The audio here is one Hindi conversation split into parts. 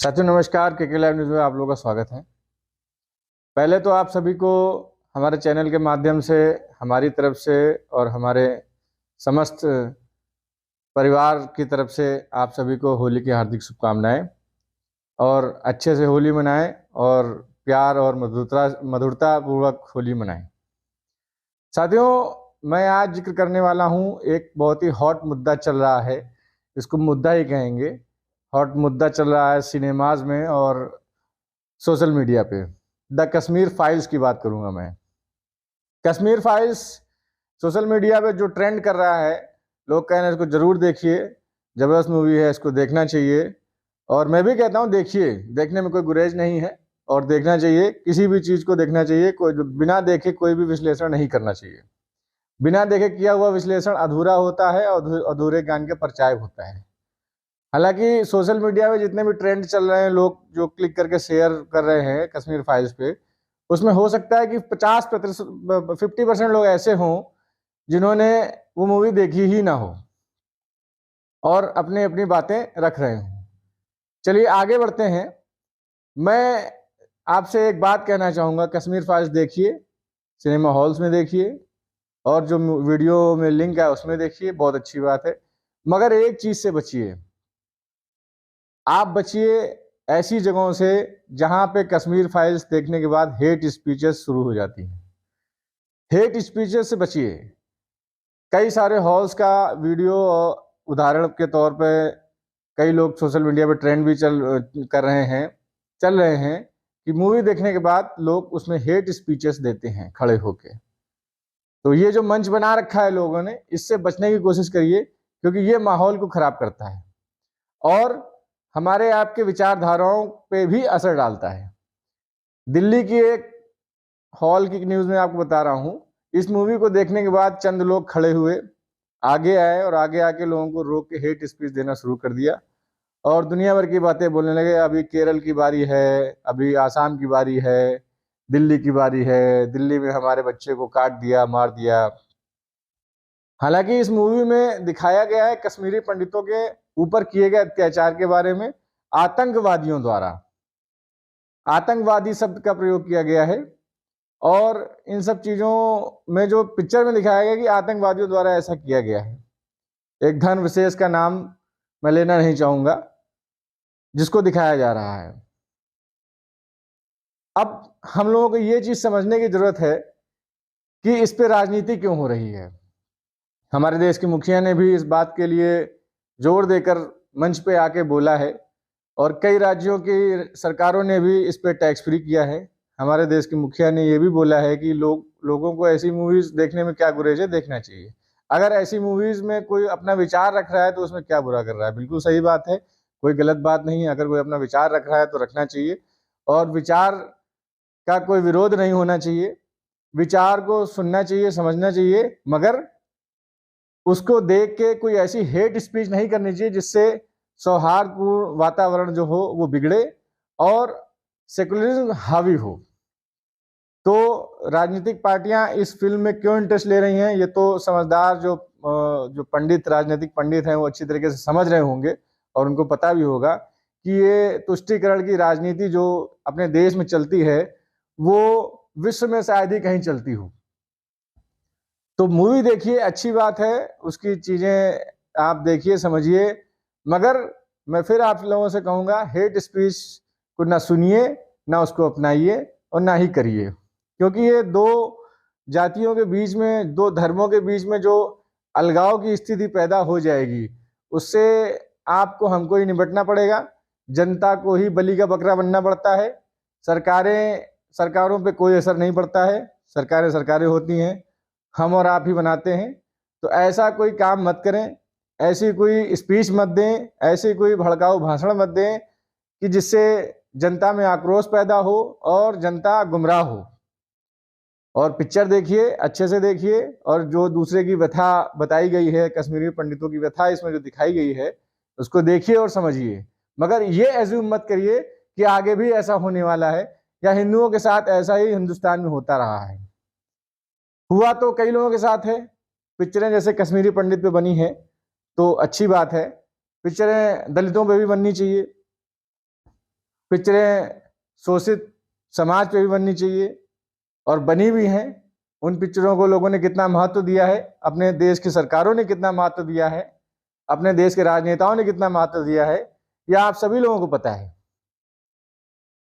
साथियों नमस्कार। के लाइव न्यूज़ में आप लोगों का स्वागत है। पहले तो आप सभी को हमारे चैनल के माध्यम से हमारी तरफ से और हमारे समस्त परिवार की तरफ से आप सभी को होली की हार्दिक शुभकामनाएं और अच्छे से होली मनाएं और प्यार और मधुरता पूर्वक होली मनाएं। साथियों, मैं आज जिक्र करने वाला हूं, एक बहुत ही हॉट मुद्दा चल रहा है, इसको मुद्दा ही कहेंगे। हॉट मुद्दा चल रहा है सिनेमाज में और सोशल मीडिया पे। द कश्मीर फाइल्स की बात करूंगा मैं। कश्मीर फाइल्स सोशल मीडिया पे जो ट्रेंड कर रहा है, लोग कह रहे हैं इसको जरूर देखिए, जबरदस्त मूवी है, इसको देखना चाहिए। और मैं भी कहता हूँ देखिए, देखने में कोई गुरेज नहीं है और देखना चाहिए। किसी भी चीज़ को देखना चाहिए, कोई बिना देखे कोई भी विश्लेषण नहीं करना चाहिए। बिना देखे किया हुआ विश्लेषण अधूरा होता है और अधूरे ज्ञान के परिचायक होता है। हालांकि सोशल मीडिया में जितने भी ट्रेंड चल रहे हैं, लोग जो क्लिक करके शेयर कर रहे हैं कश्मीर फाइल्स पे, उसमें हो सकता है कि 50% लोग ऐसे हों जिन्होंने वो मूवी देखी ही ना हो और अपनी अपनी बातें रख रहे हों। चलिए आगे बढ़ते हैं। मैं आपसे एक बात कहना चाहूँगा, कश्मीर फाइल्स देखिए, सिनेमा हॉल्स में देखिए और जो वीडियो में लिंक है उसमें देखिए, बहुत अच्छी बात है। मगर एक चीज़ से बचिए, आप बचिए ऐसी जगहों से जहां पे कश्मीर फाइल्स देखने के बाद हेट स्पीचेस शुरू हो जाती हैं। हेट स्पीचेस से बचिए। कई सारे हॉल्स का वीडियो उदाहरण के तौर पे कई लोग सोशल मीडिया पे ट्रेंड भी चल रहे हैं कि मूवी देखने के बाद लोग उसमें हेट स्पीचेस देते हैं खड़े होके। तो ये जो मंच बना रखा है लोगों ने, इससे बचने की कोशिश करिए, क्योंकि ये माहौल को खराब करता है और हमारे आपके विचारधाराओं पे भी असर डालता है। दिल्ली की एक हॉल की न्यूज़ में आपको बता रहा हूँ। इस मूवी को देखने के बाद चंद लोग खड़े हुए, आगे आए और आगे आके लोगों को रोक के हेट स्पीच देना शुरू कर दिया और दुनिया भर की बातें बोलने लगे। अभी केरल की बारी है, अभी आसाम की बारी है, दिल्ली की बारी है, दिल्ली में हमारे बच्चे को काट दिया, मार दिया। हालांकि इस मूवी में दिखाया गया है कश्मीरी पंडितों के ऊपर किए गए अत्याचार के बारे में, आतंकवादियों द्वारा। आतंकवादी शब्द का प्रयोग किया गया है और इन सब चीजों में जो पिक्चर में दिखाया गया कि आतंकवादियों द्वारा ऐसा किया गया है। एक धन विशेष का नाम मैं लेना नहीं चाहूंगा जिसको दिखाया जा रहा है। अब हम लोगों को ये चीज समझने की जरूरत है कि इस पे राजनीति क्यों हो रही है। हमारे देश के मुखिया ने भी इस बात के लिए जोर देकर मंच पे आके बोला है और कई राज्यों की सरकारों ने भी इस पे टैक्स फ्री किया है। हमारे देश के मुखिया ने ये भी बोला है कि लोगों को ऐसी मूवीज देखने में क्या गुरेज है, देखना चाहिए। अगर ऐसी मूवीज में कोई अपना विचार रख रहा है तो उसमें क्या बुरा कर रहा है, बिल्कुल सही बात है, कोई गलत बात नहीं है। अगर कोई अपना विचार रख रहा है तो रखना चाहिए और विचार का कोई विरोध नहीं होना चाहिए। विचार को सुनना चाहिए, समझना चाहिए, मगर उसको देख के कोई ऐसी हेट स्पीच नहीं करनी चाहिए जिससे सौहार्दपूर्ण वातावरण जो हो वो बिगड़े और सेकुलरिज्म हावी हो। तो राजनीतिक पार्टियां इस फिल्म में क्यों इंटरेस्ट ले रही हैं, ये तो समझदार जो राजनीतिक पंडित हैं वो अच्छी तरीके से समझ रहे होंगे और उनको पता भी होगा कि ये तुष्टीकरण की राजनीति जो अपने देश में चलती है वो विश्व में शायद ही कहीं चलती हो। तो मूवी देखिए, अच्छी बात है, उसकी चीजें आप देखिए, समझिए, मगर मैं फिर आप लोगों से कहूंगा हेट स्पीच को ना सुनिए, ना उसको अपनाइए और ना ही करिए, क्योंकि ये दो जातियों के बीच में, दो धर्मों के बीच में जो अलगाव की स्थिति पैदा हो जाएगी, उससे आपको हमको ही निपटना पड़ेगा। जनता को ही बलि का बकरा बनना पड़ता है। सरकारों पे कोई असर नहीं पड़ता है, सरकारें सरकारें होती हैं, हम और आप ही बनाते हैं। तो ऐसा कोई काम मत करें, ऐसी कोई स्पीच मत दें, ऐसी कोई भड़काऊ भाषण मत दें कि जिससे जनता में आक्रोश पैदा हो और जनता गुमराह हो। और पिक्चर देखिए, अच्छे से देखिए, और जो दूसरे की व्यथा बताई गई है, कश्मीरी पंडितों की व्यथा इसमें जो दिखाई गई है, उसको देखिए और समझिए। मगर ये एज्यूम मत करिए कि आगे भी ऐसा होने वाला है या हिंदुओं के साथ ऐसा ही हिंदुस्तान में होता रहा है। हुआ तो कई लोगों के साथ है। पिक्चरें जैसे कश्मीरी पंडित पे बनी है तो अच्छी बात है, पिक्चरें दलितों पे भी बननी चाहिए। पिक्चरें शोषित समाज पे भी बननी चाहिए और बनी भी हैं। उन पिक्चरों को लोगों ने कितना महत्व दिया है, अपने देश की सरकारों ने कितना महत्व दिया है, अपने देश के राजनेताओं ने कितना महत्व दिया है, यह आप सभी लोगों को पता है।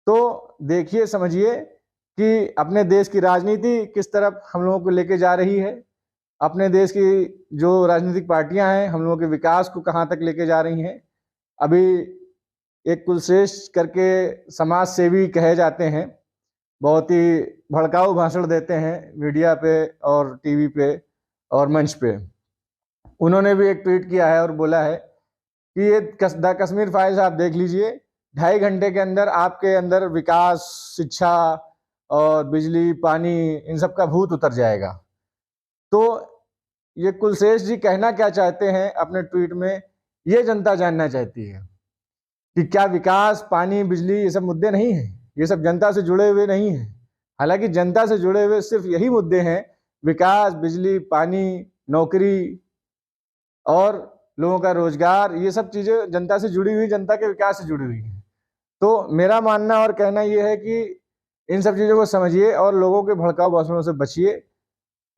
तो देखिए, समझिए कि अपने देश की राजनीति किस तरफ हम लोगों को लेके जा रही है, अपने देश की जो राजनीतिक पार्टियां हैं हम लोगों के विकास को कहाँ तक लेके जा रही हैं। अभी एक कुलश्रेष्ठ करके समाज सेवी कहे जाते हैं, बहुत ही भड़काऊ भाषण देते हैं मीडिया पे और टीवी पे और मंच पे। उन्होंने भी एक ट्वीट किया है और बोला है कि ये द कश्मीर फाइल्स आप देख लीजिए, 2.5 घंटे के अंदर आपके अंदर विकास, शिक्षा और बिजली, पानी, इन सब का भूत उतर जाएगा। तो ये कुलश्रेष्ठ जी कहना क्या चाहते हैं अपने ट्वीट में, ये जनता जानना चाहती है कि क्या विकास, पानी, बिजली ये सब मुद्दे नहीं हैं, ये सब जनता से जुड़े हुए नहीं हैं। हालांकि जनता से जुड़े हुए सिर्फ यही मुद्दे हैं, विकास, बिजली, पानी, नौकरी और लोगों का रोजगार, ये सब चीजें जनता से जुड़ी हुई, जनता के विकास से जुड़ी हुई हैं। तो मेरा मानना और कहना ये है कि इन सब चीजों को समझिए और लोगों के भड़काऊ भाषणों से बचिए।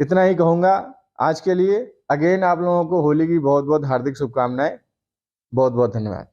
इतना ही कहूँगा आज के लिए। अगेन आप लोगों को होली की बहुत बहुत हार्दिक शुभकामनाएं। बहुत बहुत धन्यवाद।